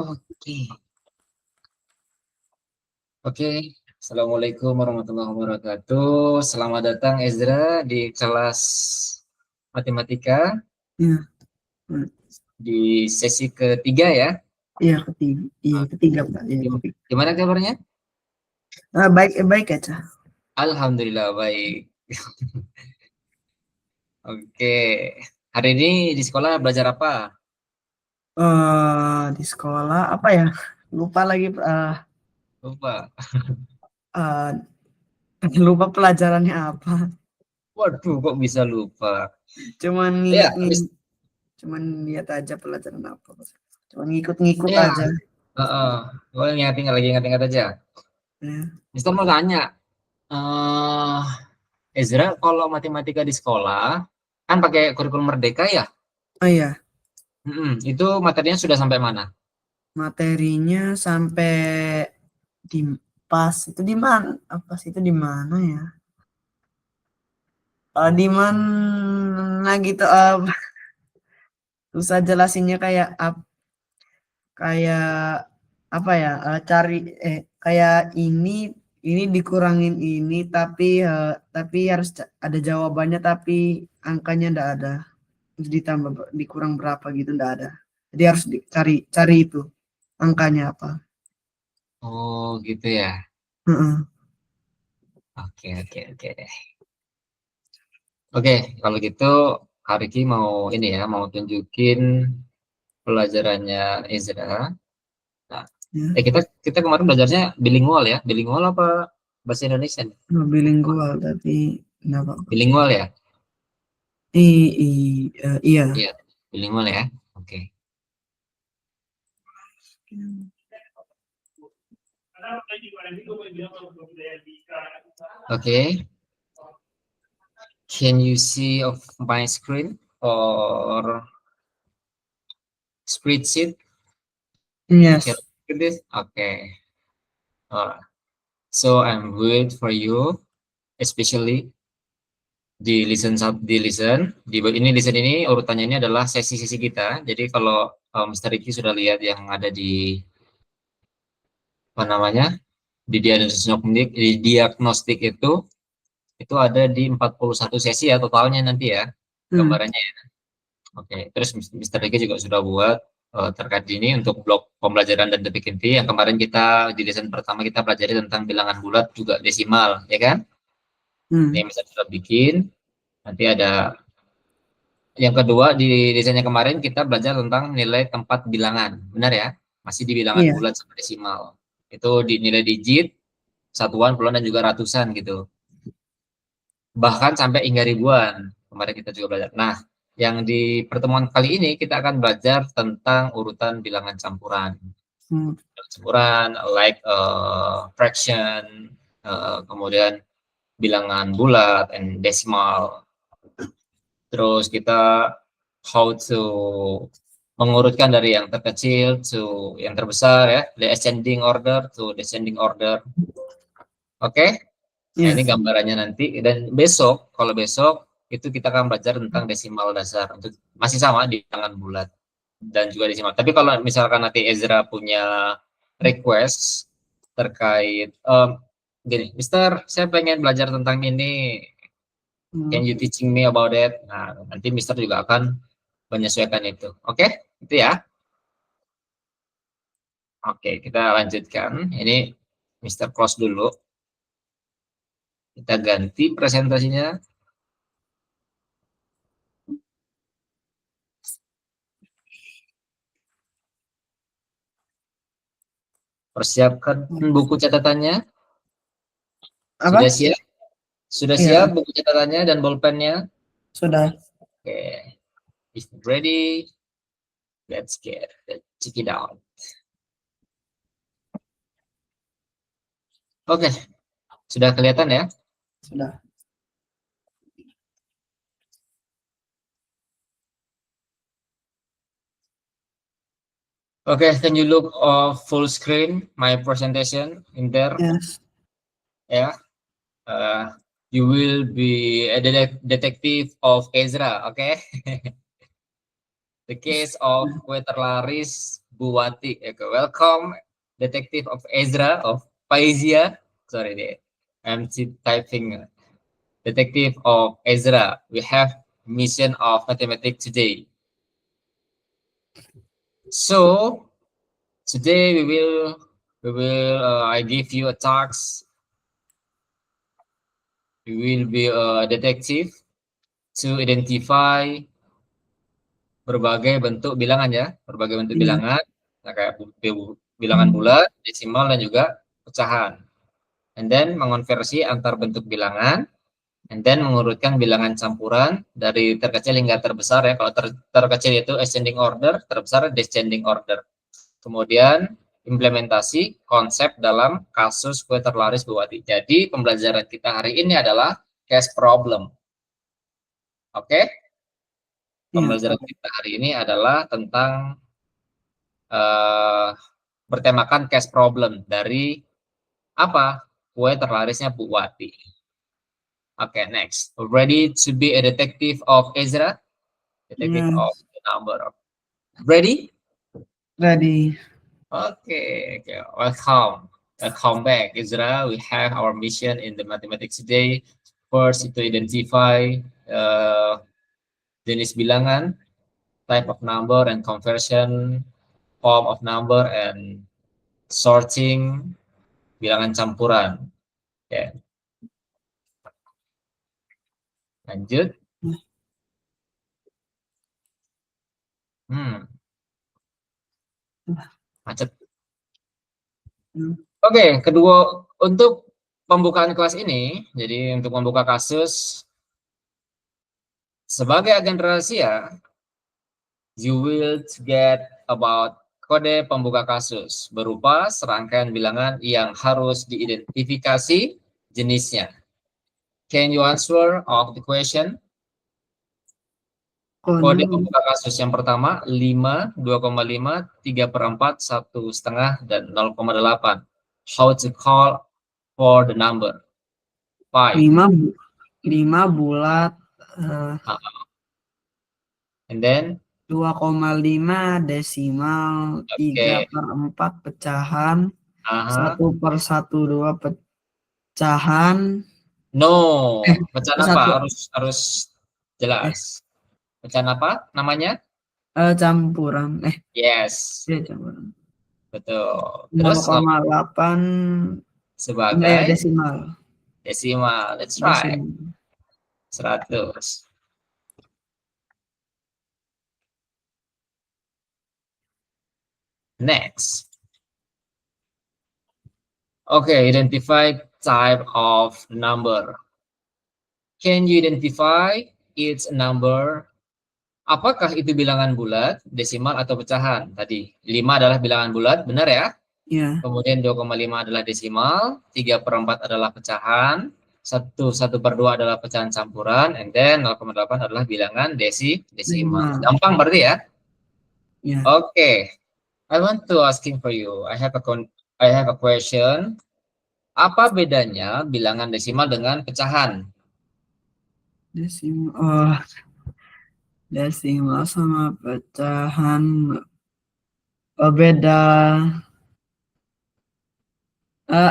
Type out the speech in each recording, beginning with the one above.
Oke. Oke. Assalamualaikum warahmatullahi wabarakatuh. Selamat datang Ezra di kelas matematika Iya, hmm, di sesi ketiga ya. iya ketiga, ketiga Pak. Iya, ketiga. Gimana kabarnya? Baik, baik ya, Cah. Alhamdulillah baik. Oke. Hari ini di sekolah belajar apa? Di sekolah apa ya? Lupa lagi, Lupa. uh, lupa pelajarannya apa. Waduh, kok bisa lupa? Cuman Ya, nginget-nginget, cuman lihat aja pelajaran apa. Cuman ngikut-ngikut ya. aja. Heeh. Gue lagi ingat-ingat aja. Ya. Mister mau tanya, eh Ezra, kalau matematika di sekolah kan pakai kurikulum Merdeka ya? Oh iya, Itu materinya sudah sampai mana? materinya sampai di pas itu di mana? Apa sih itu di mana ya? Di mana gitu? Susah jelasinnya kayak apa ya, cari kayak ini dikurangin ini tapi harus ada jawabannya tapi angkanya ndak ada, terus ditambah dikurang berapa gitu ndak ada, jadi harus dicari cari itu angkanya apa. Oh, gitu ya. Heeh. Oke, oke, oke. Oke, kalau gitu Kak Riki mau ini ya, mau tunjukin pelajarannya Ezra. Nah, Ya, kita kita kemarin belajarnya bilingual ya. Bilingual apa bahasa Indonesia nih? bilingual tapi nggak apa-apa. Bilingual ya? Iya. Iya, bilingual ya. Oke. Oke. Can you see of my screen or spreadsheet? Can Yes. you look at this? Okay. Alright. So I'm wait for you, especially di listen ini urutannya ini adalah sesi-sesi kita. Jadi kalau Mr. Ricky sudah lihat yang ada di apa namanya di diagnostik itu ada di 41 sesi ya totalnya nanti ya Hmm. gambarannya. Oke, terus Mr. Ricky juga sudah buat terkait ini untuk blok pembelajaran dan detik inti yang kemarin kita di lesson pertama kita pelajari tentang bilangan bulat juga desimal, ya kan? Ini Hmm. Mr. sudah bikin. Nanti ada yang kedua di desainnya kemarin kita belajar tentang nilai tempat bilangan, benar ya? Masih di bilangan Iya. bulat sama desimal. Itu di nilai digit, satuan, puluhan dan juga ratusan gitu. Bahkan sampai hingga ribuan. Kemarin kita juga belajar. Nah, yang di pertemuan kali ini kita akan belajar tentang urutan bilangan campuran. Hmm. Campuran, like fraction, kemudian bilangan bulat, and decimal. Terus kita how to mengurutkan dari yang terkecil to yang terbesar ya, the ascending order to descending order. Oke, nah Iya. ini gambarannya nanti dan besok kalau besok itu kita akan belajar tentang desimal dasar untuk masih sama di tangan bulat dan juga desimal. Tapi kalau misalkan nanti Ezra punya request terkait gini, Mister, saya pengen belajar tentang ini. Can Hmm. you teaching me about it? Nah, nanti Mister juga akan menyesuaikan itu. Oke, itu ya. Oke, kita lanjutkan. Ini Mister close dulu. Kita ganti presentasinya. Persiapkan buku catatannya. Apa? Sudah siap? Sudah siap Iya, buku catatannya dan bolpennya? sudah. Oke, if ready, let's check it out. Oke, sudah kelihatan ya? Sudah. Oke, can you look full screen my presentation in there? Yes. Ya, you will be a detective of Ezra, okay? The case of Quaterlaris Buwati. Okay, welcome, Detective of Ezra of Paizia. Sorry deh, I'm typing. Detective of Ezra. We have mission of mathematics today. So today I give you a task. You will be a detective to identify berbagai bentuk bilangan ya, berbagai bentuk Iya. bilangan, nah kayak bilangan bulat, desimal dan juga pecahan. And then mengonversi antar bentuk bilangan, and then mengurutkan bilangan campuran dari terkecil hingga terbesar ya. Kalau terkecil itu ascending order, terbesar descending order. Kemudian implementasi konsep dalam kasus kue terlaris Buwati. Jadi pembelajaran kita hari ini adalah case problem. Oke? Iya. Pembelajaran kita hari ini adalah tentang bertemakan case problem dari apa? Kue terlarisnya Buwati. Oke, next. Ready to be a detective of Ezra? Detective Iya. of the number. Ready? Ready. Okay, welcome. Welcome back, Ezra. We have our mission in the mathematics today. First, to identify jenis bilangan, type of number and conversion, form of number, and sorting bilangan campuran. Ya, lanjut. Macet. Oke, kedua untuk pembukaan kelas ini, jadi untuk membuka kasus sebagai agen rahasia, you will get about kode pembuka kasus berupa serangkaian bilangan yang harus diidentifikasi jenisnya. Can you answer of the question? Kode pembuka kasus yang pertama 5, 2,5, 3/4, 1,5, dan 0,8. How to call for the number? 5. 5 bulat. And then 2,5 desimal, 3/4 pecahan, 1/1/2 pecahan. No, pecahan apa? Satu. Harus jelas. Pecahan apa namanya? Campuran. Yes, Ya, campuran. betul. Terus 0,8 sebagai desimal. Desimal. That's right. 100. Next. Okay, identify type of number. Can you identify its number? Apakah itu bilangan bulat, desimal, atau pecahan? Tadi 5 adalah bilangan bulat, benar ya? Iya. Kemudian 2,5 adalah desimal, 3/4 adalah pecahan, 1/2 adalah pecahan campuran, and then 0,8 adalah bilangan desimal. Gampang berarti ya? Yeah. Okay, I want to asking for you. I have a question. Apa bedanya bilangan desimal dengan pecahan? Desimal sama pecahan beda.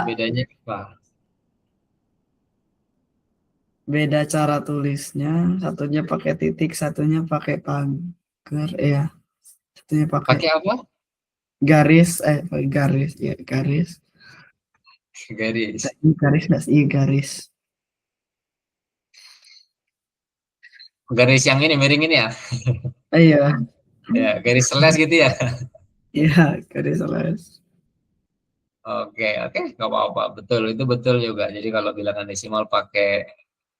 Bedanya apa? Beda cara tulisnya, satunya pakai titik, satunya pakai pagar, ya. Satunya pakai apa? Garis, garis, ya garis. Garis. Garis nggak sih, garis. Garis yang ini miring ini ya? Iya. Ya, garis seles gitu ya? Iya, garis seles. Oke, nggak apa-apa. Betul, itu betul juga. Jadi kalau bilangan desimal pakai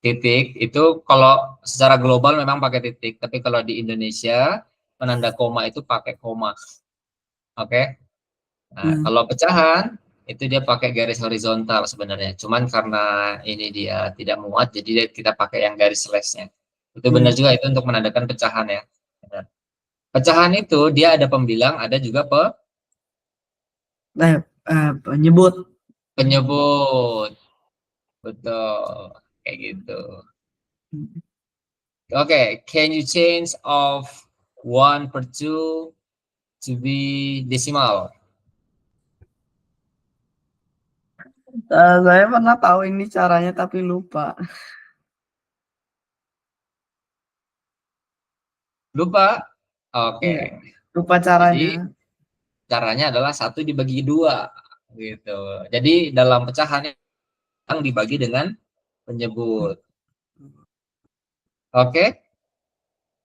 titik, itu kalau secara global memang pakai titik. Tapi kalau di Indonesia, penanda koma itu pakai koma. Oke. Nah, kalau pecahan, itu dia pakai garis horizontal sebenarnya. Cuman karena ini dia tidak muat, jadi kita pakai yang garis slashnya. Itu benar juga, itu untuk menandakan pecahan ya. Pecahan itu dia ada pembilang, ada juga penyebut. Penyebut. Betul. Kayak gitu. Oke, can you change of 1/2 to be decimal? Saya pernah tahu ini caranya tapi lupa. Lupa? Oke. Iya, lupa Jadi caranya. caranya adalah 1 dibagi 2 gitu. Jadi dalam pecahan yang dibagi dengan penyebut. Oke.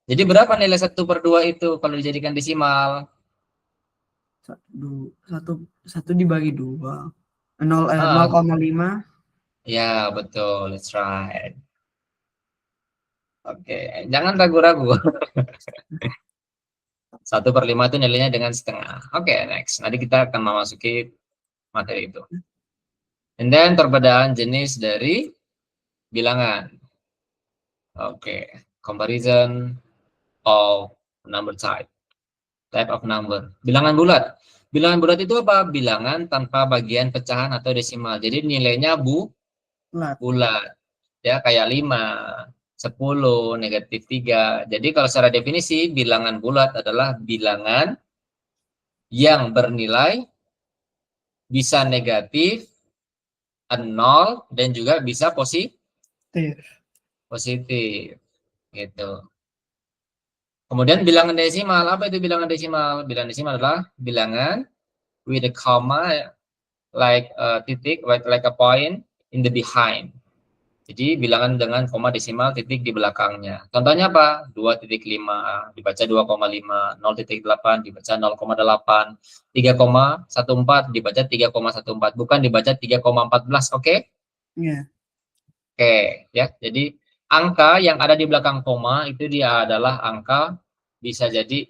Jadi berapa nilai 1/2 itu kalau dijadikan desimal? Satu dibagi 2. Ah, 0,5. ya betul, let's try. Oke, jangan ragu-ragu. 1/5 itu nilainya dengan setengah. Oke, next. Nanti kita akan memasuki materi itu. And then perbedaan jenis dari bilangan. Oke, comparison of number type. Type of number. Bilangan bulat. Bilangan bulat itu apa? Bilangan tanpa bagian pecahan atau desimal. Jadi nilainya bulat. Ya, kayak 5, 10, -3. Jadi kalau secara definisi, bilangan bulat adalah bilangan yang bernilai bisa negatif, 0, dan juga bisa positif. Gitu. Kemudian bilangan desimal. Apa itu bilangan desimal? Bilangan desimal adalah bilangan with a comma, like a titik, like a point in the behind. Jadi bilangan dengan koma desimal titik di belakangnya. Contohnya apa? 2,5 dibaca 2,5, 0,8 dibaca 0,8, 3,14 dibaca 3,14, bukan dibaca 3,14, oke? Iya. Oke, ya. Jadi angka yang ada di belakang koma itu dia adalah angka bisa jadi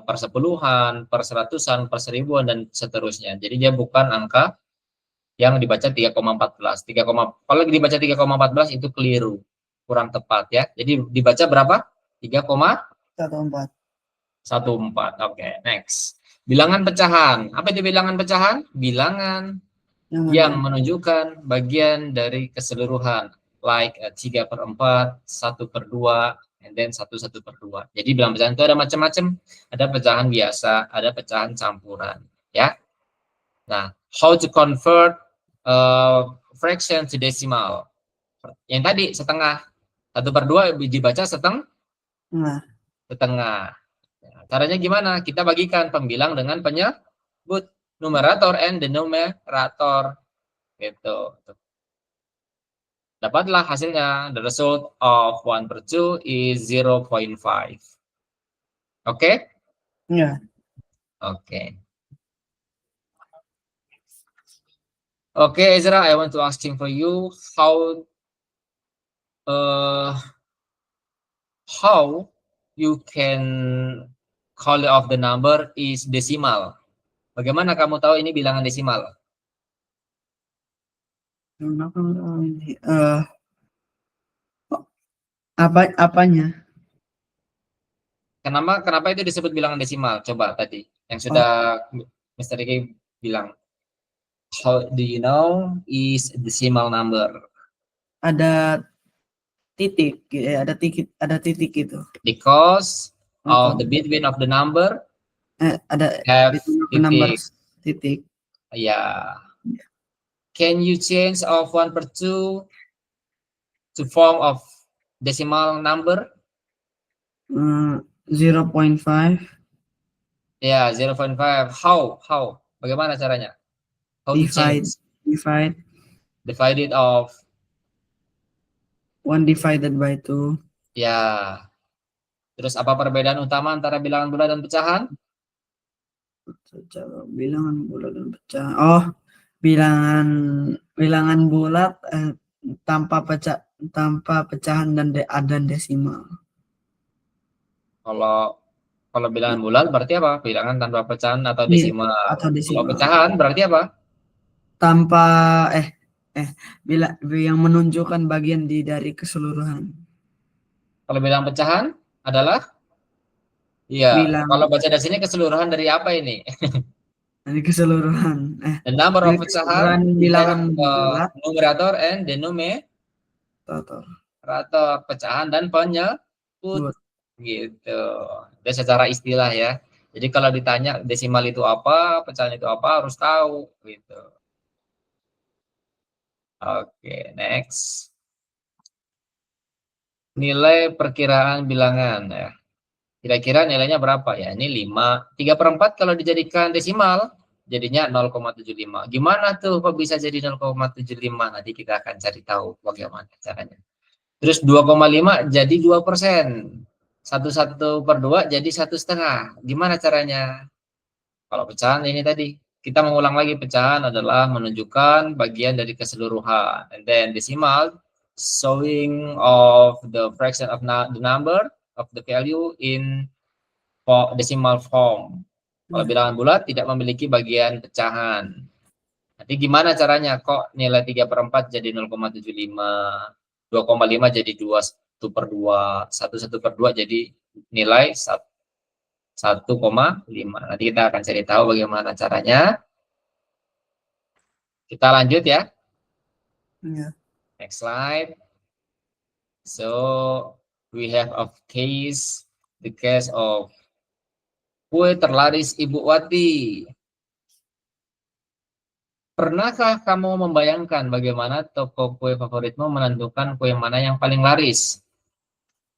persepuluhan, perseratusan, perseribuan, dan seterusnya. Jadi dia bukan angka yang dibaca 3,14. Kalau dibaca 3,14 itu keliru, kurang tepat ya. Jadi dibaca berapa? 3,14. Oke, next. Bilangan pecahan. Apa itu bilangan pecahan? Bilangan yang menunjukkan bagian dari keseluruhan, like 3/4, 1/2, and then 1/2. Jadi bilangan pecahan itu ada macam-macam. Ada pecahan biasa, ada pecahan campuran, ya. Nah, how to convert fraction to decimal? Yang tadi setengah, 1/2 dibaca setengah. Caranya gimana? Kita bagikan pembilang dengan penyebut, numerator and denominator, gitu. Dapatlah hasilnya. The result of 1/2 is 0,5. Oke? Iya. Oke. Oke, Ezra, I want to asking for you how you can call of the number is decimal. Bagaimana kamu tahu ini bilangan desimal? Apanya? Kenapa itu disebut bilangan desimal? Coba tadi yang sudah Mr. Riki bilang. How do you know is decimal number? Ada titik, ada titik itu. Because of the between of the number ada have number titik. Ya. Can you change of 1/2 to form of decimal number? 0.5. Ya, 0.5. How? Bagaimana caranya? How to change? Divided of 1 divided by 2. Ya. Terus apa perbedaan utama antara bilangan bulat dan pecahan? Bilangan bulat dan pecahan. Oh, bilangan bulat tanpa pecahan dan desimal. Kalau bilangan bulat berarti apa? Bilangan tanpa pecahan atau desimal. Kalau pecahan berarti apa? Tanpa yang menunjukkan bagian dari keseluruhan. Kalau bilangan pecahan adalah? Iya. Kalau baca dari sini keseluruhan dari apa ini? Dari keseluruhan. The number of pecahan, bilangan bulat, numerator and denominator. Pecahan dan penyebut. Gitu. Itu secara istilah ya. Jadi kalau ditanya desimal itu apa, pecahan itu apa, harus tahu gitu. Oke, next. Nilai perkiraan bilangan ya. Kira-kira nilainya berapa ya? Ini 5. 3/4 kalau dijadikan desimal jadinya 0,75. Gimana tuh kok bisa jadi 0,75? Nanti kita akan cari tahu bagaimana caranya. Terus 2,5 jadi 2%. 1/2 jadi 1,5. Gimana caranya? Kalau pecahan ini tadi, kita mengulang lagi, pecahan adalah menunjukkan bagian dari keseluruhan. And then decimal, showing of the fraction of the number of the value in decimal form. Kalau bilangan bulat tidak memiliki bagian pecahan. Nanti gimana caranya? Kok nilai 3/4 jadi 0,75, 2,5 jadi 2/1/2, 1/1/2 jadi nilai 1,5. Nanti kita akan cari tahu bagaimana caranya. Kita lanjut ya. Next slide. So we have a case, the case of kue terlaris Ibu Wati. Pernahkah kamu membayangkan bagaimana toko kue favoritmu menentukan kue mana yang paling laris?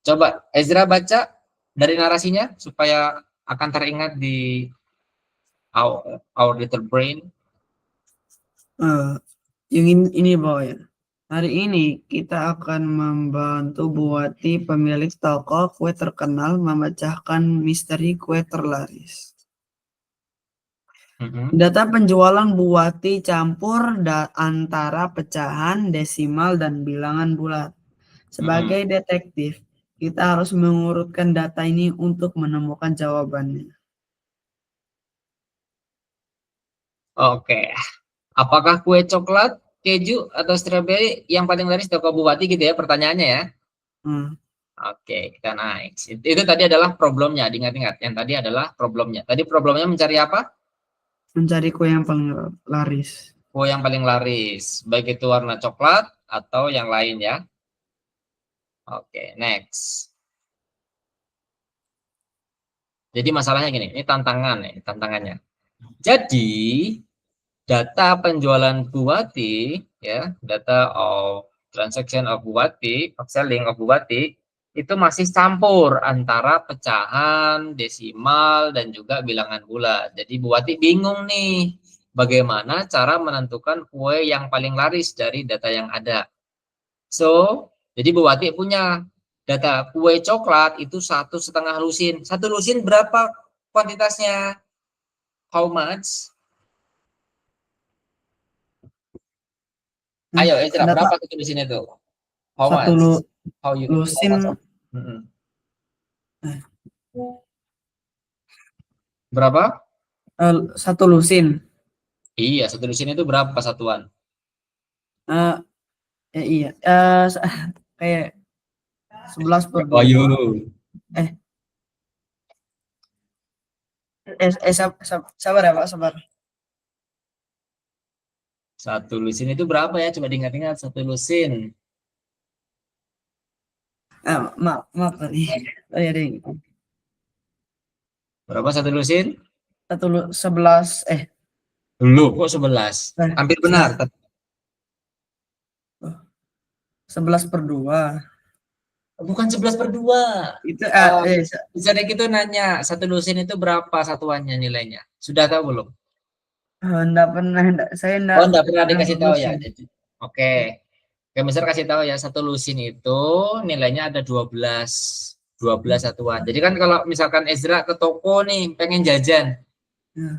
Coba Ezra baca dari narasinya supaya akan teringat di our little brain. Yang ini Boy. Hari ini kita akan membantu Bu Wati, pemilik toko kue terkenal, memecahkan misteri kue terlaris. Data penjualan Bu Wati campur antara pecahan, desimal, dan bilangan bulat. Sebagai detektif, kita harus mengurutkan data ini untuk menemukan jawabannya. Oke. Apakah kue coklat, keju, atau stroberi yang paling laris toko Bu Wati gitu ya pertanyaannya ya? Oke, kita naik. Itu tadi adalah problemnya, diingat-ingat. Yang tadi adalah problemnya. Tadi problemnya mencari apa? Mencari kue yang paling laris. Kue yang paling laris, baik itu warna coklat atau yang lain ya. Oke, next. Jadi masalahnya gini, ini tantangan ya, tantangannya. Jadi data penjualan Bu Wati ya, data of transaction of Bu Wati, of selling of Bu Wati itu masih campur antara pecahan, desimal, dan juga bilangan bulat. Jadi Bu Wati bingung nih, bagaimana cara menentukan kue yang paling laris dari data yang ada. So, jadi Bu Wati punya data kue coklat itu 1,5 lusin. 1 lusin berapa kuantitasnya? How much? Ayo, Ezra, berapa 1 lusin itu? How much? Lusin. Berapa? 1 lusin. Iya, 1 lusin itu berapa satuan? Iya. Kayak 11/2. Sabar ya Pak, sabar. 1 lusin itu berapa ya? Coba diingat-ingat, 1 lusin. Maaf tadi. Oh ya deh. Berapa 1 lusin? 11. Lu kok 11? Hampir benar. 11/2. Bukan 11/2. Itu bisa deh gitu nanya, 1 lusin itu berapa satuannya nilainya? Sudah tahu belum? Enggak pernah, saya enggak. Oh, enggak pernah dikasih tahu ya. Oke. Oke, Mister kasih tahu ya, 1 lusin itu nilainya ada 12 satuan. Jadi kan kalau misalkan Ezra ke toko nih pengen jajan.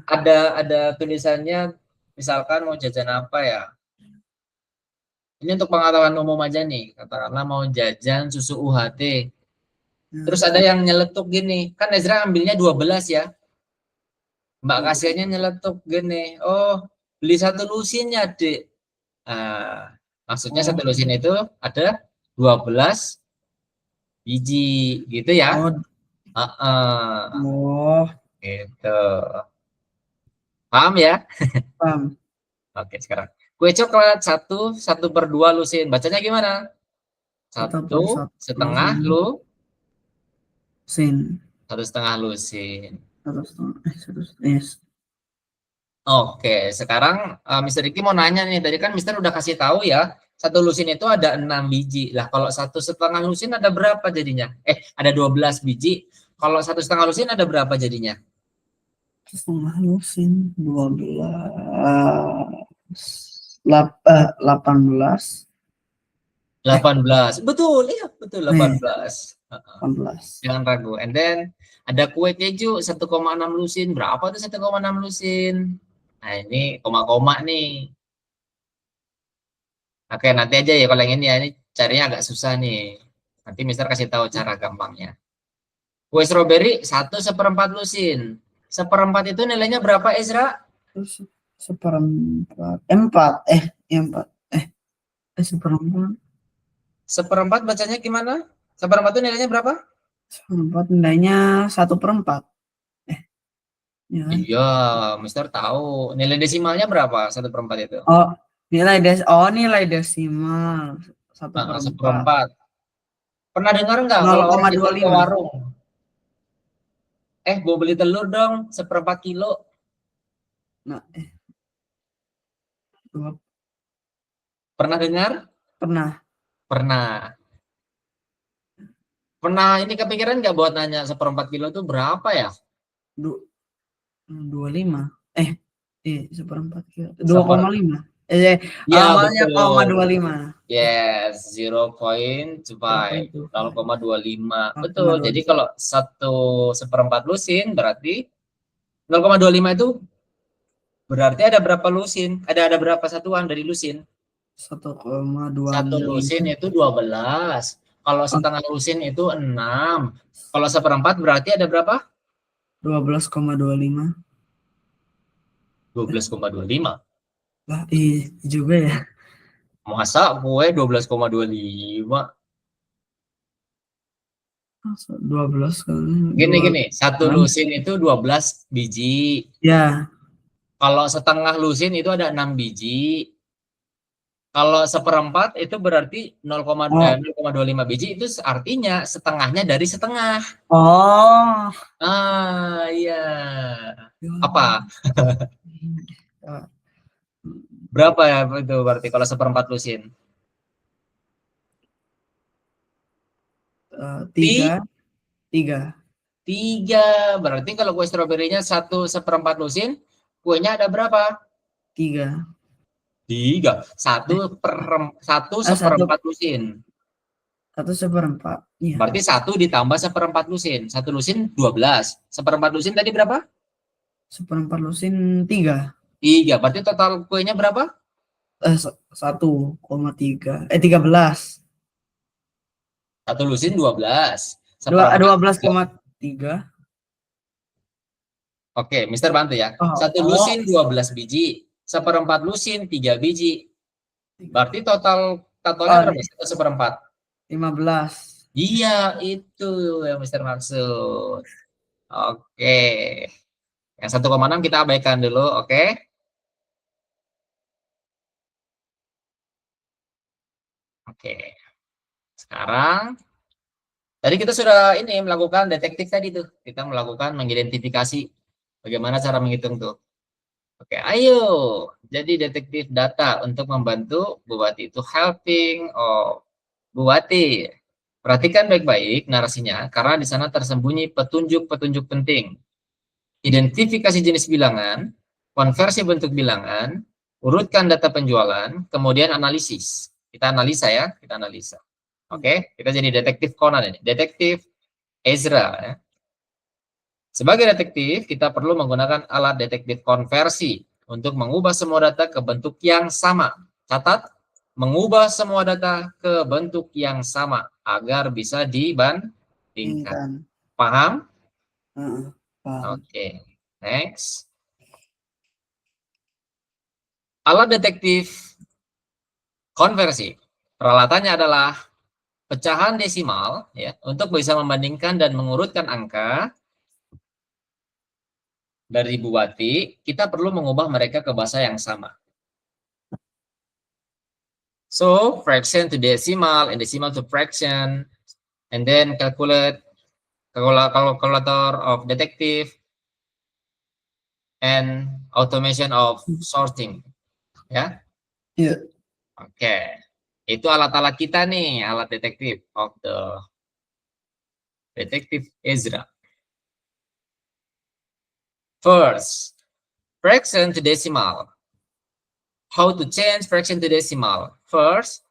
Ada tulisannya misalkan mau jajan apa ya? Ini untuk pengetahuan umum aja nih, katakanlah mau jajan susu UHT. Terus ada yang nyeletuk gini, kan Ezra ambilnya 12 ya. Mbak kasirnya nyeletuk gini, oh beli 1 lusin ya Dek. Nah, maksudnya 1 lusin itu ada 12 biji gitu ya. Gitu. Paham ya? Paham. Oke, sekarang kue coklat 1/2 lusin. Bacanya gimana? 1,5 lusin. 1,5 lusin. Oke, sekarang Mr. Riki mau nanya nih, tadi kan Mister udah kasih tahu ya, satu lusin itu ada 6 biji. Lah kalau 1,5 lusin ada berapa jadinya? Ada 12 biji. Kalau 1,5 lusin ada berapa jadinya? Setengah lusin 18. 18. Betul, iya betul 18. 18. Jangan ragu. And then ada kue keju 1,6 lusin. Berapa tuh 1,6 lusin? Nah, ini koma-koma nih. Oke, nanti aja ya kalau yang ini ya. Ini carinya agak susah nih. Nanti Mister kasih tahu cara gampangnya. Kue stroberi 1/4 lusin. 1/4 itu nilainya berapa, Ezra? Seperempat. Empat. Empat. Seperempat. 1/4 bacanya gimana? 1/4 itu nilainya berapa? Seperempat nilainya 1/4. Ya. Iya, Mister tahu. Nilai desimalnya berapa 1/4 itu? Nilai desimal 1/4. 1/4. Pernah dengar nggak kalau orang itu ke 0,25. warung? Mau beli telur dong, 1/4 kilo. Nah, Pernah dengar? pernah. Pernah. Pernah ini kepikiran nggak buat nanya 1/4 kilo itu berapa ya? 25. 1/4 kilo. 1/4. 2,5. Ya, Awalnya betul. 0,25. Yes, 0,25. 0,25. Betul. 0,25. Jadi kalau 1/4 lusin berarti 0,25 itu berarti ada berapa lusin? Ada berapa satuan dari lusin? 1,25. Satu lusin itu 12. Kalau setengah lusin itu 6. Kalau 1/4 berarti ada berapa? 12,25. 12,25. Wah, iya juga ya. Masa gue 12,25? 12 kali. Gini, satu lusin itu 12 biji. Ya. Kalau setengah lusin itu ada 6 biji. Kalau 1/4 itu berarti 0,25 biji, itu artinya setengahnya dari setengah. Oh. Iya. Apa? Berapa ya itu berarti kalau 1/4 lusin? 3. 3. Berarti kalau kue stroberinya 1/4 lusin, kuenya ada berapa? 3. 1/4 lusin. 1/4. Iya. Berarti 1 ditambah 1/4 lusin. 1 lusin 12. 1/4 lusin tadi berapa? 1/4 lusin 3. 3. Berarti total kuenya berapa? 1,3. 13. 1 lusin 12. 12,3. Oke, Mister bantu ya. 1 lusin 12 biji. 1/4 lusin 3 biji. Berarti totalnya berapa? 1/4. 15. Iya, itu yang Mister maksud. Oke. Yang 1,6 kita abaikan dulu, oke? Oke. Sekarang tadi kita sudah ini melakukan detektif tadi tuh. Kita melakukan mengidentifikasi bagaimana cara menghitung tuh. Oke, ayo. Jadi detektif data untuk membantu Buwati itu helping Buwati. Perhatikan baik-baik narasinya karena di sana tersembunyi petunjuk-petunjuk penting. Identifikasi jenis bilangan, konversi bentuk bilangan, urutkan data penjualan, kemudian analisis. Kita analisa ya, kita analisa. Oke, kita jadi detektif Conan ini, detektif Ezra ya. Sebagai detektif, kita perlu menggunakan alat detektif konversi untuk mengubah semua data ke bentuk yang sama. Catat, mengubah semua data ke bentuk yang sama agar bisa dibandingkan. Paham? Paham. Oke, next. Alat detektif konversi. Peralatannya adalah pecahan desimal ya, untuk bisa membandingkan dan mengurutkan angka dari Buwati, kita perlu mengubah mereka ke bahasa yang sama. So, fraction to decimal and decimal to fraction, and then calculate calculator of detective. and automation of sorting. Ya. Iya. Oke. Itu alat-alat kita nih, alat detektif of the Detective Ezra. First, fraction to decimal. How to change fraction to decimal? First,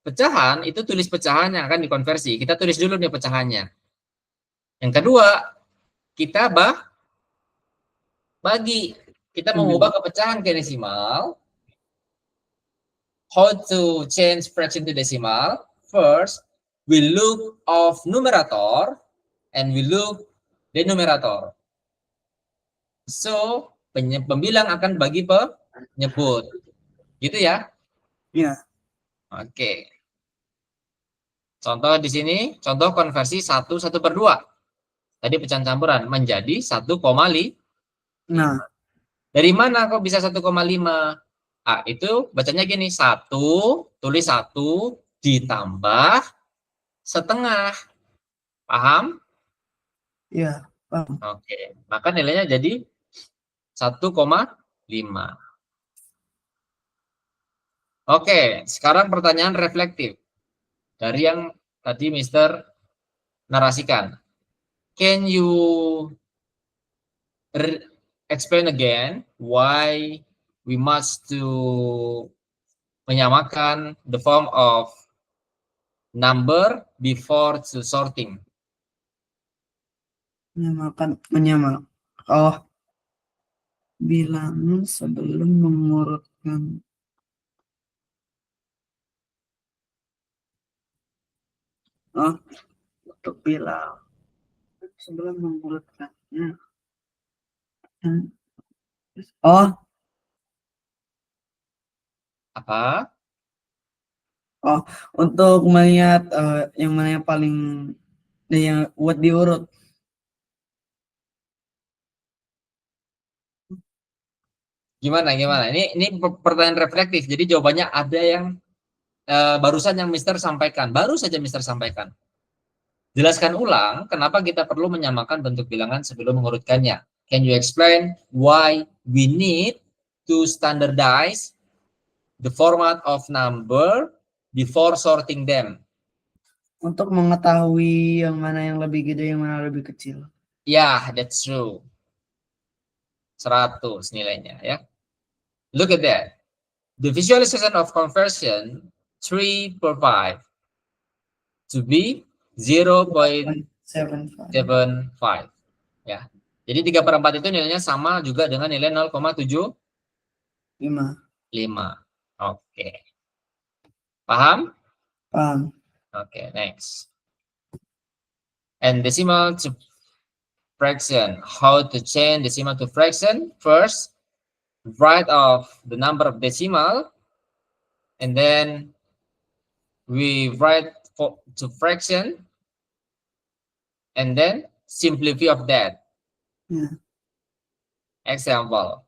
pecahan itu tulis pecahan yang akan dikonversi. Kita tulis dulu nih pecahannya. Yang kedua, kita bagi. Kita mengubah ke pecahan ke desimal. How to change fraction to decimal? First, we look of numerator and we look denominator. So, pembilang akan bagi penyebut. Gitu ya? Iya. Oke. Contoh di sini, contoh konversi 1/2. Tadi pecahan campuran menjadi 1,5. Nah, Dari mana kok bisa 1,5? Ah, itu bacanya gini, 1, tulis 1 ditambah setengah. Paham? iya, paham. Oke. Maka nilainya jadi 1,5. Oke, sekarang pertanyaan reflektif. Dari yang tadi Mister narasikan. Can you explain again why we must to menyamakan the form of number before to sorting? Menyamakan. Oh, bilangan sebelum mengurutkan. Oh, untuk bilang sebelum mengurutkannya. Oh, Apa? untuk melihat yang mana yang paling yang buat diurut. Gimana? Ini pertanyaan reflektif. Jadi jawabannya ada yang barusan yang Mister sampaikan. Baru saja Mister sampaikan. Jelaskan ulang kenapa kita perlu menyamakan bentuk bilangan sebelum mengurutkannya. Can you explain why we need to standardize the format of number before sorting them? Untuk mengetahui yang mana yang lebih gede, yang mana lebih kecil. Yeah, that's true. 100 nilainya ya. Look at that. The visualization of conversion 3/5 to be 0.75 ya. Jadi 3/4 itu nilainya sama juga dengan nilai 0,75. Oke. Paham? Paham. Oke, next. And decimal to fraction. How to change decimal to fraction? First, write off the number of decimal, and then we write to fraction, and then simplify of that. Yeah. Example,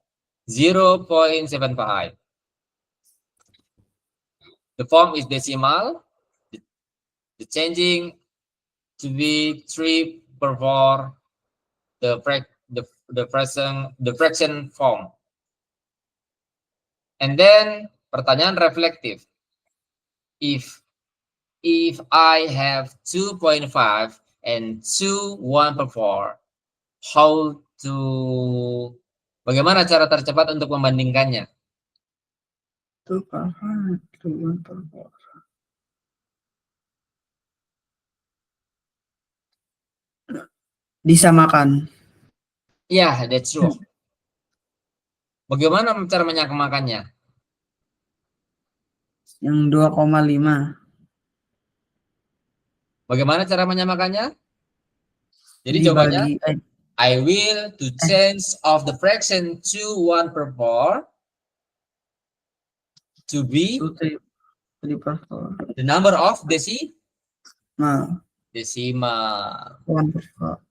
0.75. The form is decimal. The changing to be 3/4 the fraction form. And then pertanyaan reflektif. If I have 2.5 and 2 1/4, how to bagaimana cara tercepat untuk membandingkannya? Disamakan. Ya, that's true. Bagaimana cara menyamakannya? Yang 2,5. Bagaimana cara menyamakannya? Jadi Dibagi, jawabannya, I will to change of the fraction 2 1/4 to be 3/4. the number of decimal. Nah, Decimal. 1/4.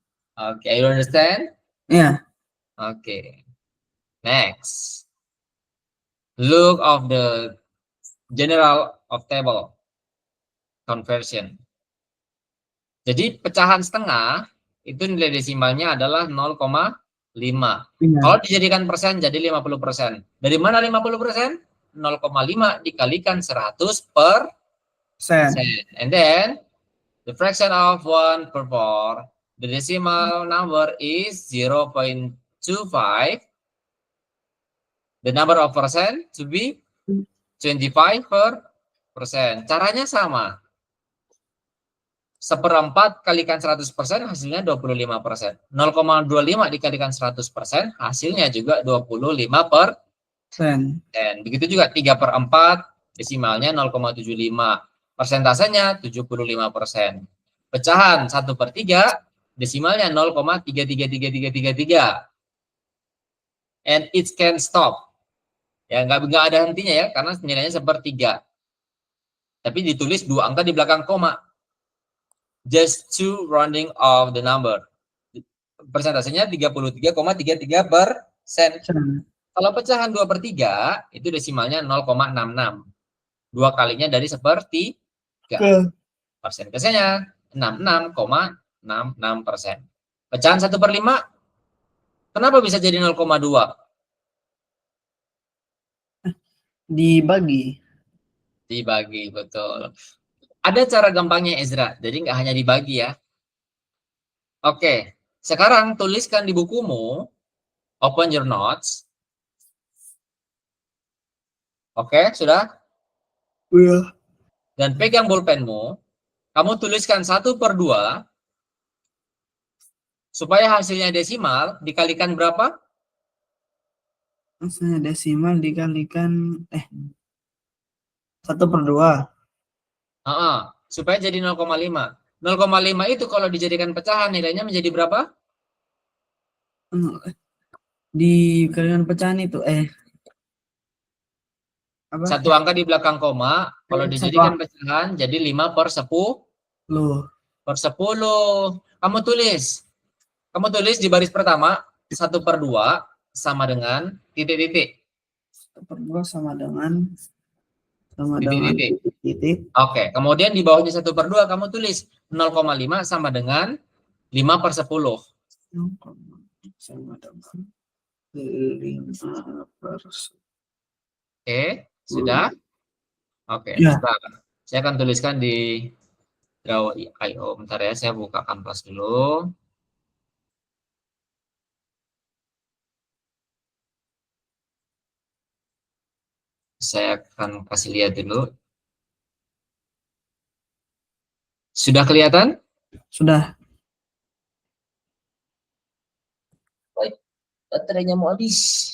Okay, you understand? Yeah. Okay. Next. Look of the general of table conversion. Jadi pecahan setengah itu nilai desimalnya adalah 0,5. Iya. Kalau dijadikan persen jadi 50%. Dari mana 50%? 0,5 dikalikan 100 per Sen. persen. And then the fraction of 1 per 4, the decimal number is 0.25. The number of percent to be 25%. Caranya sama. 1/4 kalikan 100% hasilnya 25%. 0,25 dikalikan 100% hasilnya juga 25%. Sen. Begitu juga 3/4 desimalnya 0,75. Persentasenya 75%. Pecahan 1/3 desimalnya 0,333333. And it can stop. Ya, nggak ada hentinya ya, karena nilainya 1/3. Tapi ditulis 2 angka di belakang koma. Just two rounding of the number. Persentasenya 33,33%. Sen. Kalau pecahan 2/3, itu desimalnya 0,66. 2 kalinya dari 1/3. Persentasenya 66,66%. Pecahan 1/5, kenapa bisa jadi 0,2? Dibagi. Dibagi, betul. Ada cara gampangnya Ezra, jadi nggak hanya dibagi ya. Oke, sekarang tuliskan di bukumu, open your notes. Oke, sudah? Iya. Dan pegang bolpenmu, kamu tuliskan 1/2, supaya hasilnya desimal, dikalikan berapa? Hasilnya desimal dikalikan 1/2. Supaya jadi 0,5. 0,5 itu kalau dijadikan pecahan nilainya menjadi berapa? Dikalikan pecahan itu apa? Satu angka di belakang koma, kalau dijadikan pecahan jadi 5/10. Loh. Per 10. Kamu tulis di baris pertama 1/2 sama dengan titik-titik. 1/2 sama dengan Titik-titik. titik. Oke, kemudian di bawahnya 1/2 kamu tulis 0,5 sama dengan 5/10. Sama dengan 5/10. Oke, sudah? Oke, Ya. sebentar. Saya akan tuliskan di Draw.io. Bentar ya, saya buka kanvas dulu. Saya akan kasih lihat dulu. Sudah kelihatan? Sudah. Baik, baterainya mau habis.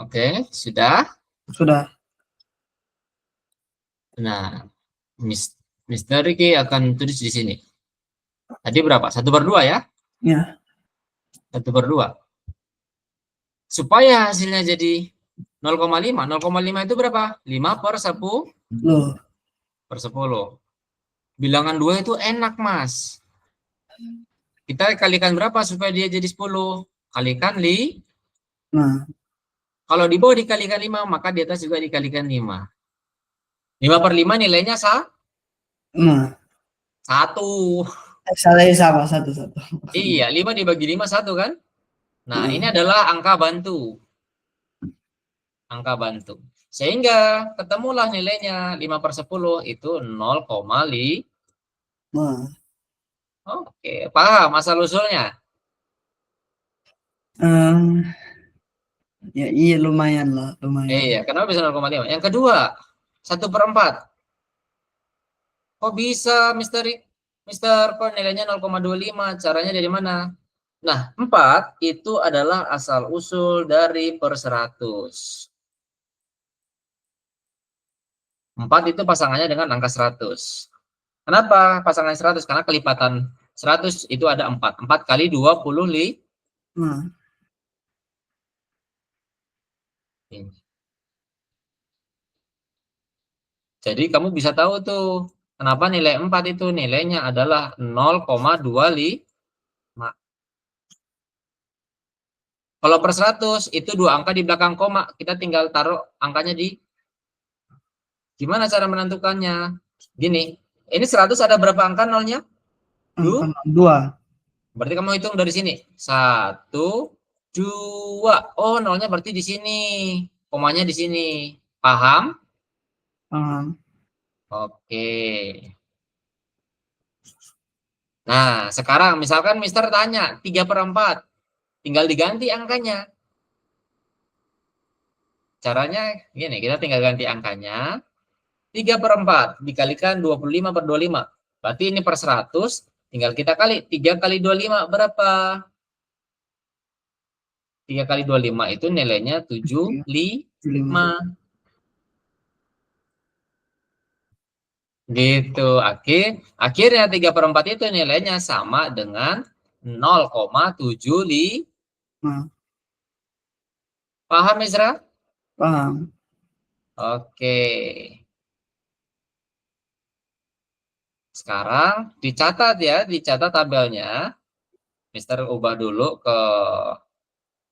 Oke, sudah? Sudah. Nah, Mr. Ricky akan tulis di sini. Tadi berapa? 1/2 ya? Ya. 1/2. Supaya hasilnya jadi 0,5. 0,5 itu berapa? 5/10. Loh. Per 10. Bilangan 2 itu enak, Mas. Kita kalikan berapa supaya dia jadi 10? Kalikan 5. Nah. Kalau di bawah dikalikan 5, maka di atas juga dikalikan 5. 5/5 nilainya 1. Salahnya sama, 1. Iya, 5 dibagi 5, 1 kan? Nah, ini adalah angka bantu. Angka bantu. Sehingga ketemulah nilainya 5/10 itu 0,5. Oke, paham asal-usulnya? Ya, iya lumayan lah, lumayan. Iya, kenapa bisa 0,5? Yang kedua, 1/4. Kok bisa, Mister? Kok nilainya 0,25? Caranya dari mana? Nah, 4 itu adalah asal-usul dari per 100. 4 itu pasangannya dengan angka 100. Kenapa pasangan 100? Karena kelipatan 100 itu ada 4. 4 kali 25. Nah, Jadi kamu bisa tahu tuh kenapa nilai 4 itu nilainya adalah 0,25. Kalau per 100 itu 2 angka di belakang koma, kita tinggal taruh angkanya di gimana cara menentukannya? Gini, ini 100 ada berapa angka nolnya? 2. Berarti kamu hitung dari sini. 1, 2. Oh, nolnya berarti di sini. Komanya di sini. Paham? Paham. Oke. Nah, sekarang misalkan Mister tanya 3/4. Tinggal diganti angkanya. Caranya gini, kita tinggal ganti angkanya. 3/4 dikalikan 25/25. Berarti ini per 100, tinggal kita kali. 3 kali 25 berapa? 3 kali 25 itu nilainya 75. Gitu. Akhirnya 3/4 itu nilainya sama dengan 0,75. Paham, Isra? Paham. Oke. Sekarang dicatat ya, dicatat tabelnya. Mister ubah dulu ke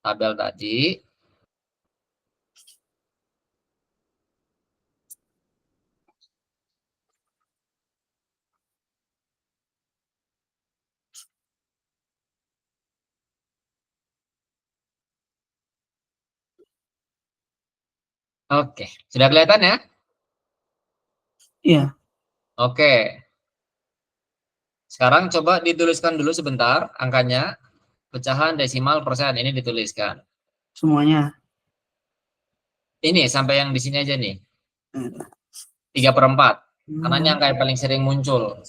tabel tadi. Oke, sudah kelihatan ya? Iya, Oke. Sekarang coba dituliskan dulu sebentar angkanya. Pecahan desimal persen ini dituliskan. semuanya. Ini sampai yang di sini aja nih. 3/4. Karena ini angka yang paling sering muncul.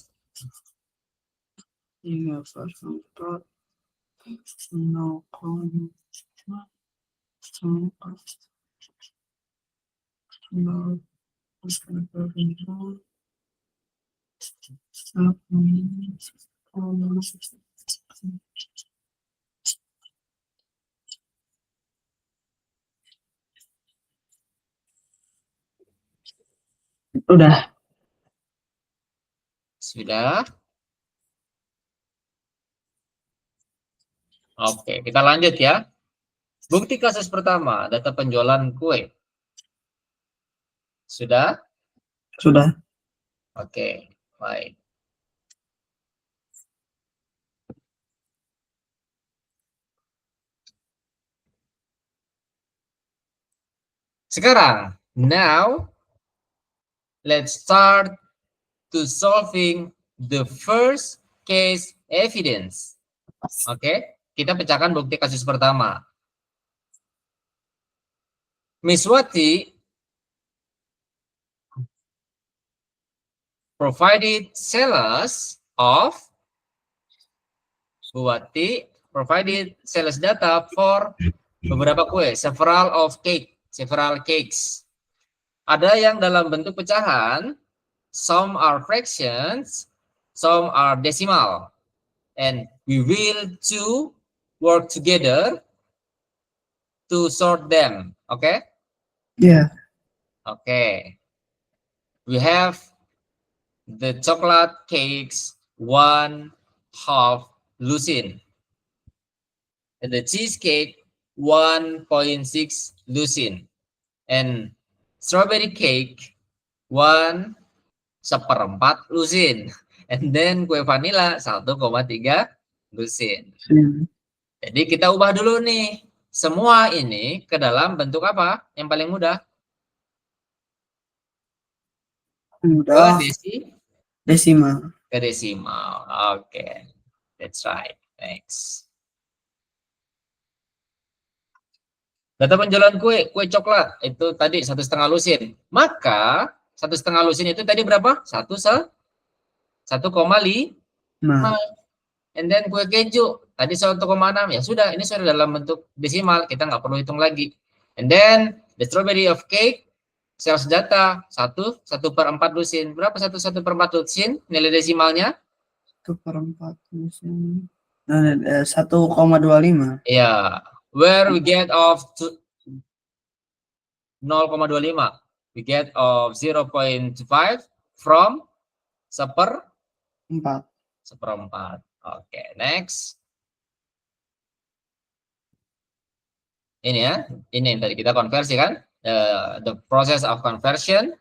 3/4 Udah. Sudah? Oke, kita lanjut ya. Bukti kasus pertama, data penjualan kue. Sudah? Sudah. Oke, baik. Sekarang, now let's start to solving the first case evidence. Oke, kita pecahkan bukti kasus pertama. Miss Wati provided sales of Buwati provided sales data for beberapa kue, several cakes. Ada yang dalam bentuk pecahan, some are fractions, some are decimal, and we will work together to sort them. Okay? Yeah. Okay. We have the chocolate cakes 1/2 lucine. And the cheesecake 1.6 lucine. And strawberry cake 1/4 lucine. And then kue vanilla 1,3 lucine. Jadi kita ubah dulu nih. Semua ini ke dalam bentuk apa? Yang paling mudah? Mudah. Desimal. Desimal. Ke desimal. Oke. That's right. Thanks. Data penjualan kue coklat itu tadi 1,5 lusin. Maka 1,5 lusin itu tadi berapa? 1,5. And then kue keju tadi 1,6. Ya sudah, ini sudah dalam bentuk desimal, kita nggak perlu hitung lagi. And then the strawberry of cake sel senjata 1/4 lusin. Berapa 1/4 lusin nilai desimalnya? 1/4 lusin. 1,25. Ya, where we get of 0,25. We get of 0.5 from 4. seperempat. Oke, next. Ini ya, ini yang tadi kita konversi kan? The process of conversion.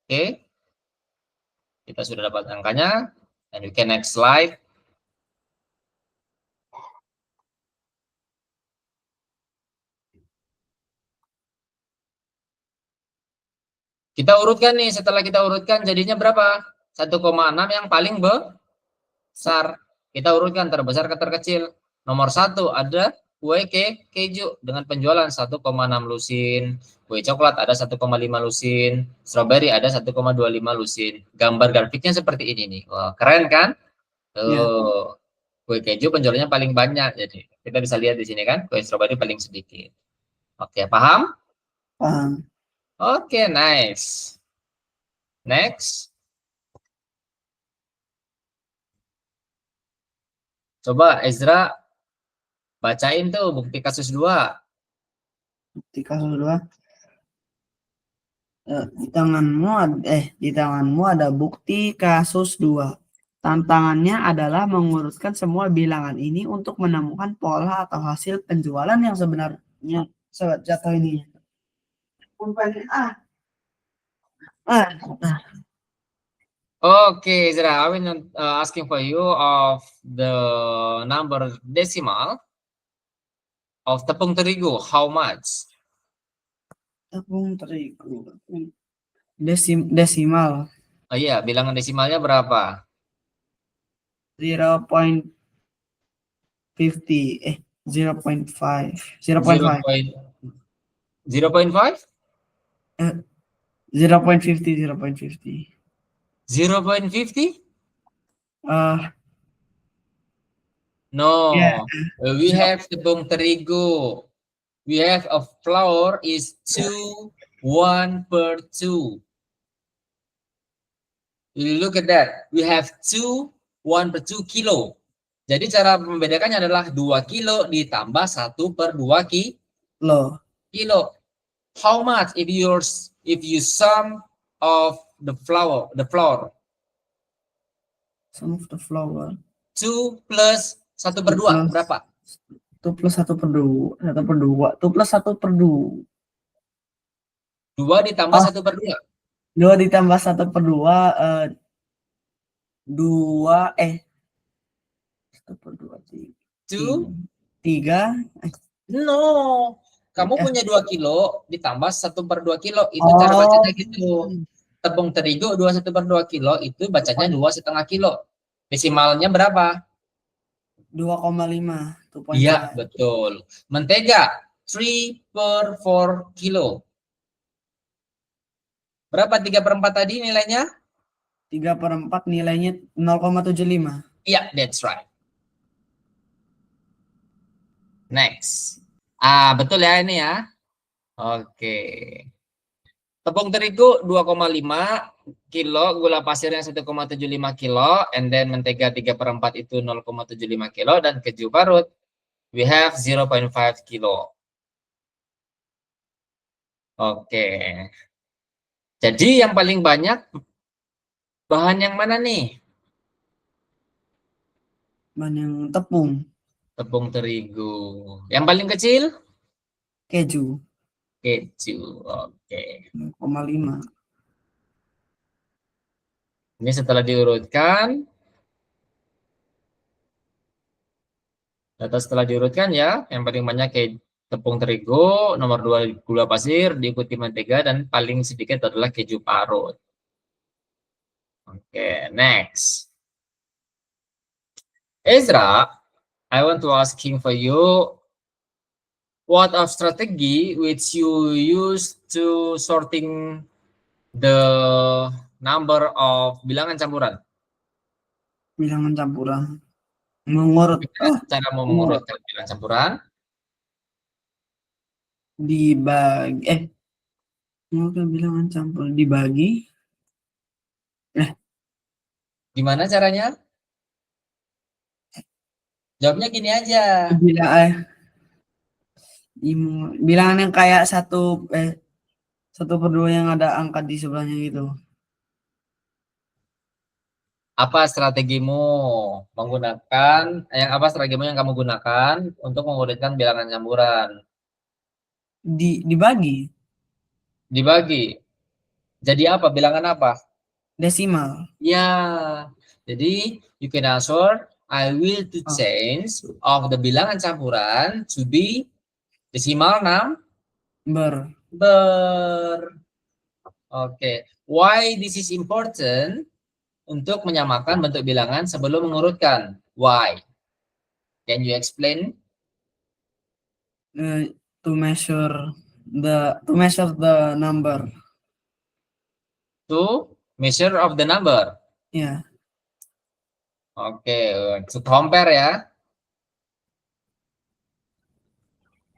Oke, kita sudah dapat angkanya. And we can next slide. Kita urutkan nih, setelah kita urutkan jadinya berapa? 1,6 yang paling besar. Kita urutkan terbesar ke terkecil. Nomor 1 ada kue keju dengan penjualan 1,6 lusin. Kue coklat ada 1,5 lusin. Strawberry ada 1,25 lusin. Gambar grafiknya seperti ini nih. Wah, keren kan? Ya. Tuh. Kue keju penjualannya paling banyak. Jadi kita bisa lihat di sini kan, kue strawberry paling sedikit. Oke, paham? Paham. Oke, nice. Next. Coba Ezra bacain tuh bukti kasus 2. Bukti kasus 2. Di tanganmu ada bukti kasus 2. Tantangannya adalah mengurutkan semua bilangan ini untuk menemukan pola atau hasil penjualan yang sebenarnya. Sobat jatuh ini. Okay, Ezra, I will not asking for you of the number decimal of tepung terigu. How much? Tepung terigu. Desimal. Oh iya, bilangan desimalnya berapa? 0.50. 0.5. 0.5. 0.5? 0.50. 0.50. 0.50? No, Yeah. we have tepung terigu. We have a flour is 2:1/2. Look at that. We have 2:1/2 kilo. Jadi cara membedakannya adalah 2 kilo ditambah 1/2 kilo. How much if you sum of the flour? Sum of the flour. 2 plus 1/2 berapa? 2 plus 1/2. 1/2. 2 plus 1/2. 2 ditambah 1/2. 2 ditambah 1/2. 2 1/2. 3. No. Kamu punya 2 kilo ditambah 1/2 kilo. Itu cara bacanya gitu. Tepung terigu 1/2 kilo itu bacanya 2,5 kilo. Desimalnya berapa? 2,5. Iya, betul. Mentega 3/4 kilo. Berapa 3/4 tadi nilainya? 3/4 nilainya 0,75. Iya, that's right. Next. Betul ya ini ya. Oke. Tepung terigu 2,5 kilo, gula pasirnya 1,75 kilo, and then mentega 3/4 itu 0,75 kilo, dan keju parut we have 0,5 kilo. Oke. Jadi yang paling banyak bahan yang mana nih? Bahan yang tepung. Tepung terigu. Yang paling kecil? Keju. Oke. 0,5. Ini setelah diurutkan. Data setelah diurutkan ya, yang paling banyak tepung terigu, nomor 2 gula pasir, diikuti mentega, dan paling sedikit adalah keju parut. Oke, next. Ezra, I want to asking for you, what of strategy which you use to sorting the number of bilangan campuran? Bilangan campuran. Mengurut. Cara mengurutkan bilangan campuran? Maka bilangan campur dibagi. Gimana caranya? Jawabnya gini aja. Bila bilangan yang kayak 1/2 yang ada angka di sebelahnya gitu. Apa strategimu apa strategimu yang kamu gunakan untuk mengurutkan bilangan campuran? Dibagi Dibagi. Jadi apa? Bilangan apa? desimal. Ya. Jadi you can answer I will to change of the bilangan campuran to be desimal Ber. number. Oke. Why this is important? Untuk menyamakan bentuk bilangan sebelum mengurutkan. Why? Can you explain? To measure the number. To measure of the number. Ya. Oke, to compare ya.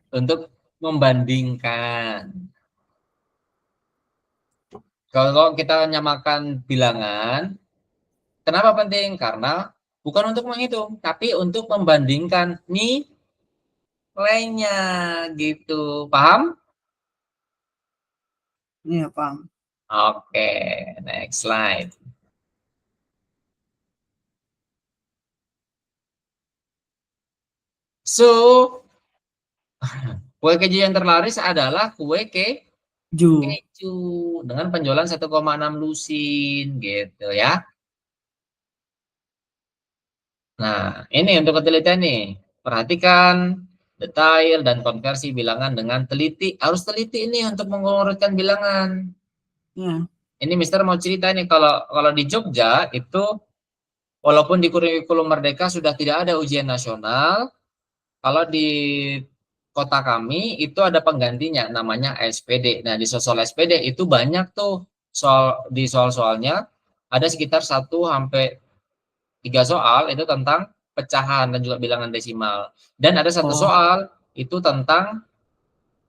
Untuk membandingkan. Kalau kita menyamakan bilangan, kenapa penting? Karena bukan untuk menghitung, tapi untuk membandingkan nilainya gitu. Paham? Iya, paham. Oke, next slide. So, kue keju yang terlaris adalah kue keju dengan penjualan 1,6 lusin gitu ya. Nah, ini untuk ketelitian nih. Perhatikan detail dan konversi bilangan dengan teliti. Harus teliti ini untuk mengurutkan bilangan. Ya. Ini Mister mau cerita nih, kalau di Jogja itu walaupun di kurikulum Merdeka sudah tidak ada ujian nasional, kalau di kota kami itu ada penggantinya namanya SPD. Nah, di soal SPD itu banyak tuh soal-soalnya ada sekitar 1 sampai 3 soal itu tentang pecahan dan juga bilangan desimal. Dan ada satu soal itu tentang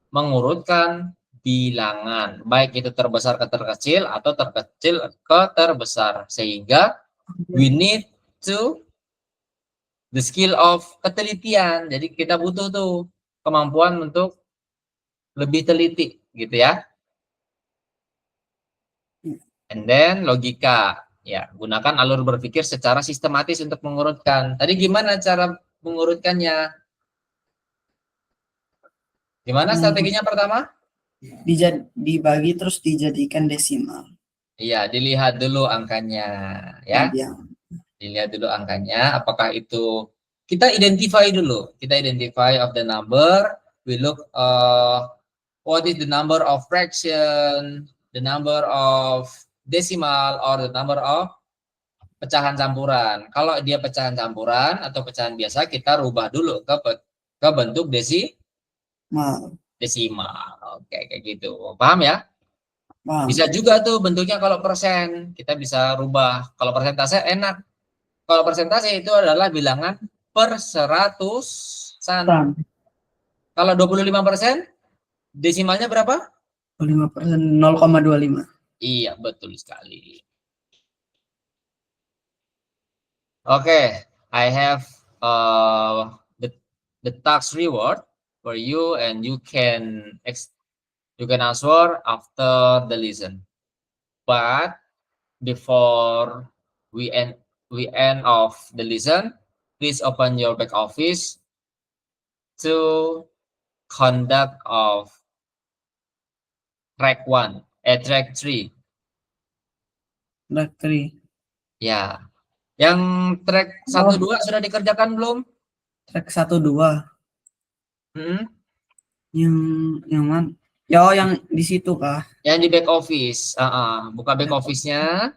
mengurutkan bilangan, baik itu terbesar ke terkecil atau terkecil ke terbesar. Sehingga we need to the skill of ketelitian. Jadi kita butuh tuh kemampuan untuk lebih teliti gitu ya. And then logika. Ya, gunakan alur berpikir secara sistematis untuk mengurutkan. Tadi gimana cara mengurutkannya? Gimana strateginya pertama? Dibagi terus dijadikan desimal. Iya, dilihat dulu angkanya ya. Iya. Dilihat dulu angkanya apakah itu kita identify dulu. Kita identify of the number, we look what is the number of fraction, the number of decimal or the number of pecahan campuran. Kalau dia pecahan campuran atau pecahan biasa kita rubah dulu ke bentuk desimal. Oke, kayak gitu. Paham ya? Paham. Bisa juga tuh bentuknya kalau persen, kita bisa rubah. Kalau persentase enak. Kalau persentase itu adalah bilangan per 100-an. Kalau 25%, desimalnya berapa? 25%, 0,25. Iya, betul sekali. Oke, I have the tax reward for you and you can answer after the listen. But before we end of the listen, please open your back office to conduct of track 1, track 3. Track 3. Ya. Yang track 1 2 sudah dikerjakan belum? Track 1 2. Yang mana? Yang di situ kah? Yang di back office. Buka back office-nya.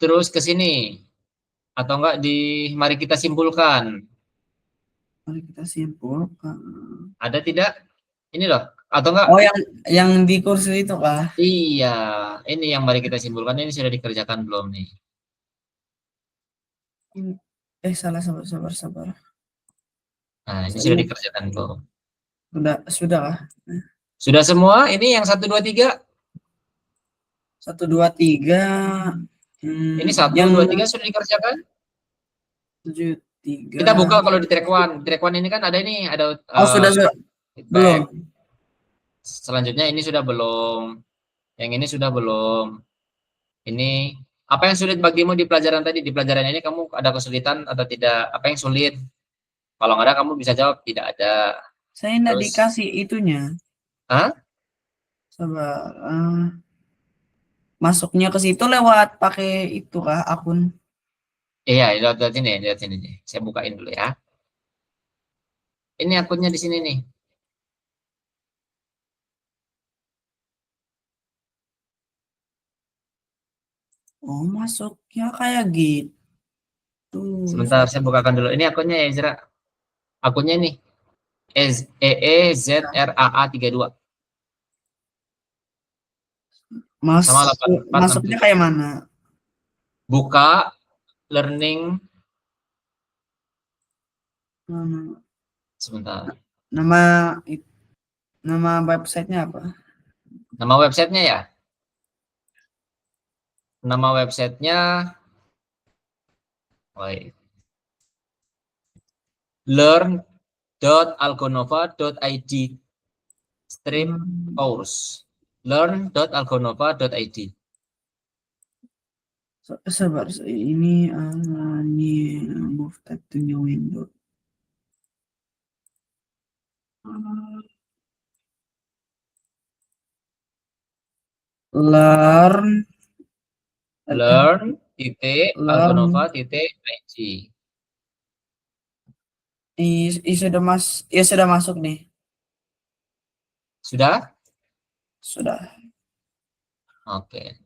Terus ke sini. Atau enggak mari kita simpulkan. Mari kita simpulkan. Ada tidak? Ini loh. Atau enggak? Oh, yang di kursus itu kah? Iya, ini yang mari kita simpulkan, ini sudah dikerjakan belum nih? Salah, sabar. Nah, ini sudah dikerjakan belum? Sudah kah? Sudah semua? Ini yang 1, 2, 3? 1, 2, 3. Ini 1, Yang 2, 3 sudah dikerjakan? 7, 3. Kita buka kalau di track 1. Track 1 ini kan ada ini, ada Oh, sudah belum. feedback. Selanjutnya ini sudah belum. Yang ini sudah belum. Ini apa yang sulit bagimu di pelajaran tadi? Di pelajaran ini kamu ada kesulitan atau tidak? Apa yang sulit? Kalau nggak ada kamu bisa jawab tidak ada. Saya enggak Terus, dikasih itunya. hah? Sabar. Masuknya ke situ lewat pakai itu kah akun? Iya, lihat sini nih. Saya bukain dulu ya. Ini akunnya di sini nih. Oh, masuknya kayak gitu. Sebentar, saya bukakan dulu. Ini akunnya ya, Ezra. Akunnya nih. EEZRAA32. Sama Masuknya 867. kayak mana? Buka learning. Sebentar. Nama nama websitenya apa? Nama websitenya ya? Nama websitenya learn.algonova.id strip course. Learn.algonova.id. Sabar, ini move tab to new window. Learn Learn.algonova.id. sudah masuk nih. Sudah? Sudah. Oke.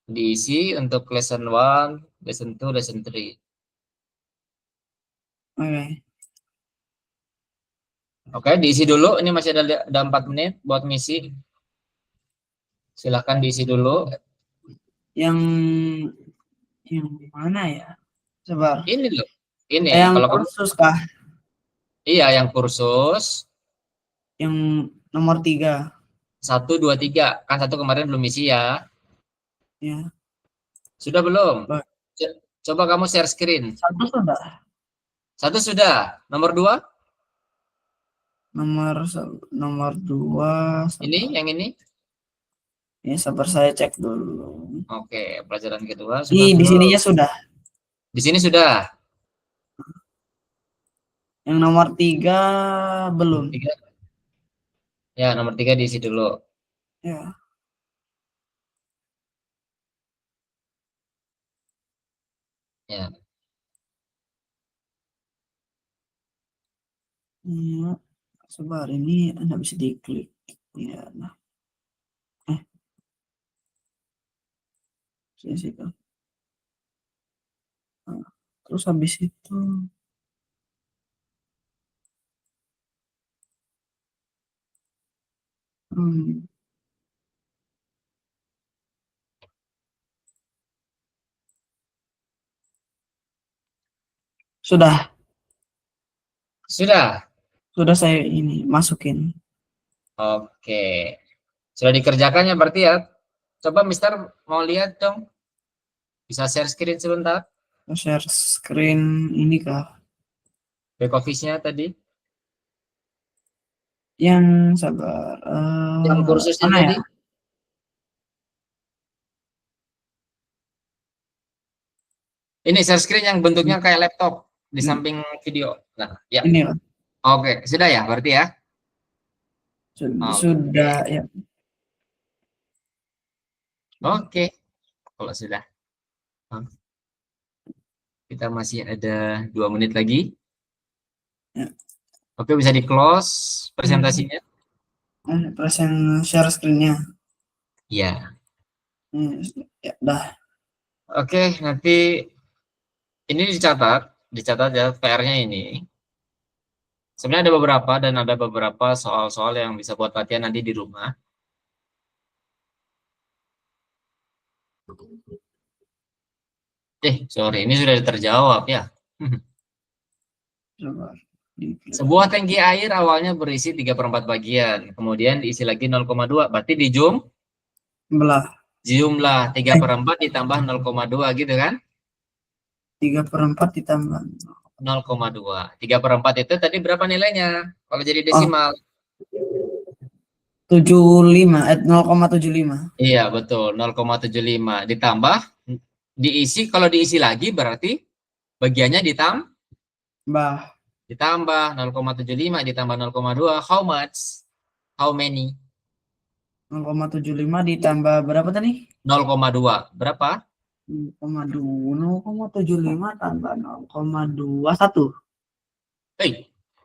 Diisi untuk lesson 1, lesson 2, lesson 3. Oke. Oke, diisi dulu. Ini masih ada 4 menit buat ngisi. Silahkan diisi dulu. Yang mana ya? Sabar. Ini loh. Ini Yang kalau kamu kursus kah? iya yang kursus Yang nomor 3. 1, 2, 3. Kan 1 kemarin belum isi ya. Ya. Sudah belum? Baik. Coba kamu share screen. 1 sudah. 1 sudah. Nomor 2? Nomor 2. Ini yang ini? Ya, sabar saya cek dulu. Oke, pelajaran kedua sudah Di belum? sininya sudah. Di sini sudah. Yang nomor 3 belum. 3. Ya, nomor 3 diisi dulu. Ya. Ya. Ya. Sabar, ini Anda bisa diklik. Ya, nah. Sih kan. Nah, terus habis itu sudah Sudah. saya ini masukin. Oke. Sudah dikerjakannya berarti ya. Coba Mister mau lihat dong. Bisa share screen sebentar. Share screen ini kah? Back office-nya tadi. Yang sabar. Yang kursusnya mana tadi. ya? Ini share screen yang bentuknya kayak laptop di Hmm. samping video. Nah, ya. Ini kah? Oke, sudah ya berarti ya. Sudah ya. Oke. Kalau sudah. Kita masih ada 2 menit lagi. Ya. Oke, bisa di close presentasinya. Present share screen-nya. Ya. Ya, dah. Oke, nanti ini dicatat ya PR-nya ini. Sebenarnya ada beberapa dan ada beberapa soal-soal yang bisa buat latihan nanti di rumah. Sorry, ini sudah terjawab ya. Sabar. Sebuah tangki air awalnya berisi 3/4 bagian, kemudian diisi lagi 0,2, berarti Belah. jumlah 3/4 ditambah 0,2 gitu kan? 3/4 ditambah 0,2. 3/4 itu tadi berapa nilainya? Kalau jadi Oh. desimal. 75, 0,75. Iya, betul. 0,75 ditambah diisi, kalau diisi lagi berarti bagiannya Bah, ditambah 0,75 ditambah 0,2. How much? How many? 0,75 ditambah berapa tadi? 0,2. Berapa? 0,75 tambah 0,21.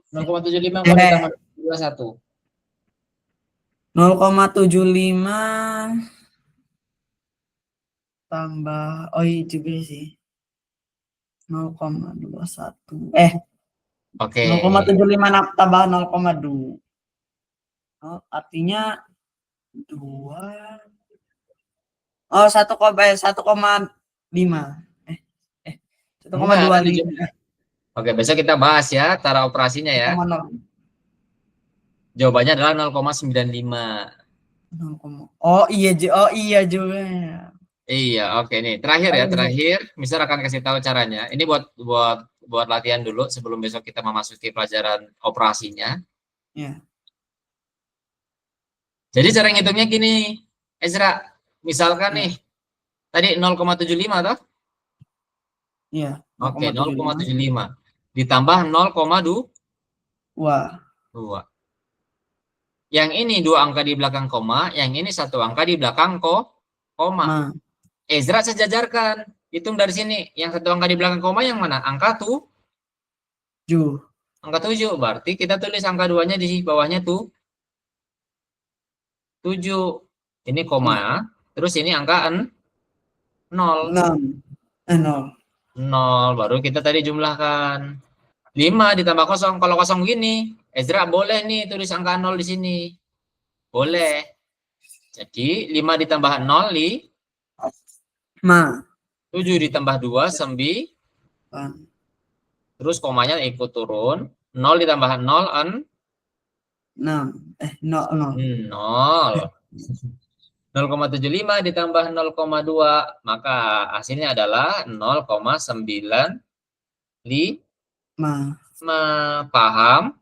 0,75 mau ditambah 21. 0,75 tambah, oh iya juga sih. 0,21. Oke. 0,75 tambah 0,2. Oh, artinya 2. Oh, 1,5. 1,25. Oke, besok kita bahas ya cara operasinya ya. 1,0. Jawabannya adalah 0,95. Oh iya juga. Iya, oke nih. Terakhir ya, terakhir Mister akan kasih tahu caranya. Ini buat latihan dulu sebelum besok kita memasuki pelajaran operasinya. Ya. Jadi cara ngitungnya gini, Ezra. Misalkan nih, tadi 0,75 toh? Iya. Oke, 0,75 ditambah 0,2. Wah. Yang ini 2 angka di belakang koma, yang ini 1 angka di belakang koma. Ezra sejajarkan, hitung dari sini. Yang 1 angka di belakang koma yang mana? Angka 7. Angka 7. Berarti kita tulis angka 2-nya di bawahnya tuh 7. Ini koma, terus ini angka 0. 0. Baru kita tadi jumlahkan. 5 ditambah 0. Kalau 0 gini, Ezra boleh nih tulis angka 0 di sini. Boleh. Jadi 5 ditambah 0, 7 ditambah 2, 9. Terus komanya ikut turun. 0 ditambah 0, 0. 0,75 ditambah 0,2. Maka hasilnya adalah 0,95. Paham?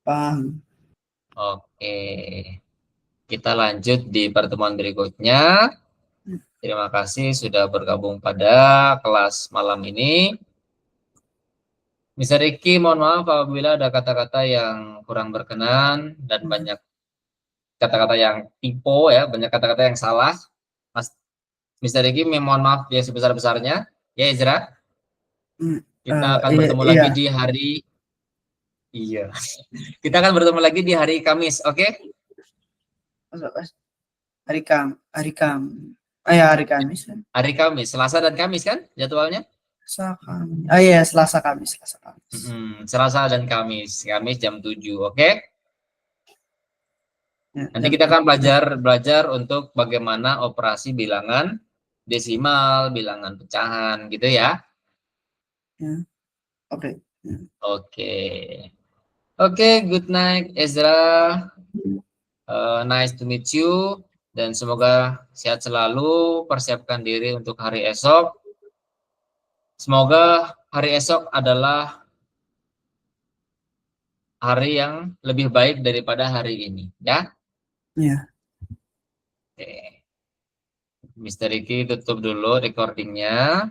Paham. Oke. Kita lanjut di pertemuan berikutnya. Terima kasih sudah bergabung pada kelas malam ini. Mr. Ricky, mohon maaf apabila ada kata-kata yang kurang berkenan dan banyak kata-kata yang typo ya, banyak kata-kata yang salah. Mr. Ricky, mohon maaf ya sebesar-besarnya. Ya, Ezra. Kita akan bertemu lagi di hari Kita akan bertemu lagi di hari Kamis, oke? Hari Kamis. Hari Kamis, Selasa dan Kamis kan jadwalnya? Oh iya, Selasa Kamis. Selasa dan Kamis. Kamis jam 7, oke? Nanti kita akan belajar untuk bagaimana operasi bilangan desimal, bilangan pecahan gitu ya. Oke. Oke, good night Ezra. Nice to meet you dan semoga sehat selalu, persiapkan diri untuk hari esok. Semoga hari esok adalah hari yang lebih baik daripada hari ini, ya. Iya. Oke. Mr. Ricky tutup dulu recordingnya.